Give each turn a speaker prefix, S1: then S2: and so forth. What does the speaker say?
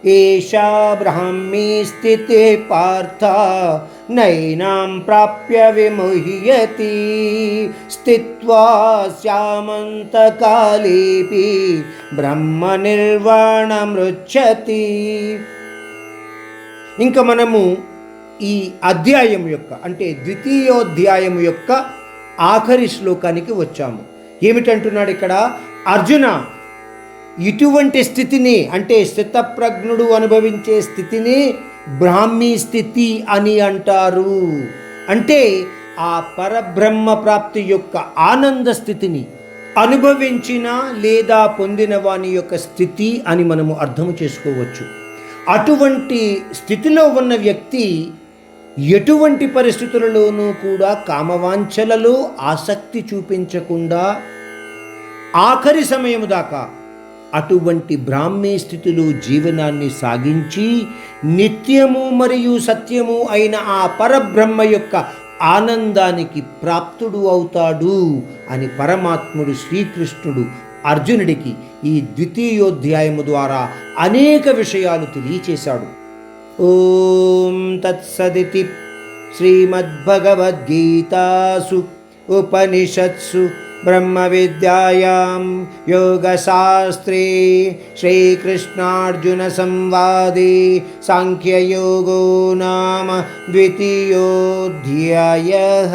S1: ఏషా బ్రాహ్మీ స్థితి పార్థ నైనాం ప్రాప్య విముహ్యతి స్థిత్వా స్యామంతకాలేపి బ్రహ్మ నిర్వాణమృచ్చతి. ఇంకా మనము ఈ అధ్యాయం యొక్క అంటే ద్వితీయోధ్యాయం యొక్క ఆఖరి శ్లోకానికి వచ్చాము. ఏమిటంటున్నాడు ఇక్కడ? అర్జున, ఇటువంటి స్థితిని అంటే స్థితప్రజ్ఞుడు అనుభవించే స్థితిని బ్రాహ్మీ స్థితి అని అంటారు. అంటే ఆ పరబ్రహ్మ ప్రాప్తి యొక్క ఆనంద స్థితిని అనుభవించిన లేదా పొందిన వాని యొక్క స్థితి అని మనము అర్థం చేసుకోవచ్చు. అటువంటి స్థితిలో ఉన్న వ్యక్తి ఎటువంటి పరిస్థితులలోనూ కూడా కామవాంఛలలో ఆసక్తి చూపించకుండా ఆఖరి సమయం దాకా అటువంటి బ్రాహ్మీ స్థితిలో జీవనాన్ని సాగించి నిత్యము మరియు సత్యము అయిన ఆ పరబ్రహ్మ యొక్క ఆనందానికి ప్రాప్తుడు అవుతాడు అని పరమాత్ముడు శ్రీకృష్ణుడు అర్జునుడికి ఈ ద్వితీయోధ్యాయము ద్వారా అనేక విషయాలు తెలియచేశాడు. ఓం తత్సదితి శ్రీమద్భగవద్గీతాసు ఉపనిషత్సు బ్రహ్మ విద్యాయాం యోగశాస్త్రే శ్రీకృష్ణార్జున సంవాదే సాంఖ్యయోగో నామ ద్వితీయోధ్యాయః.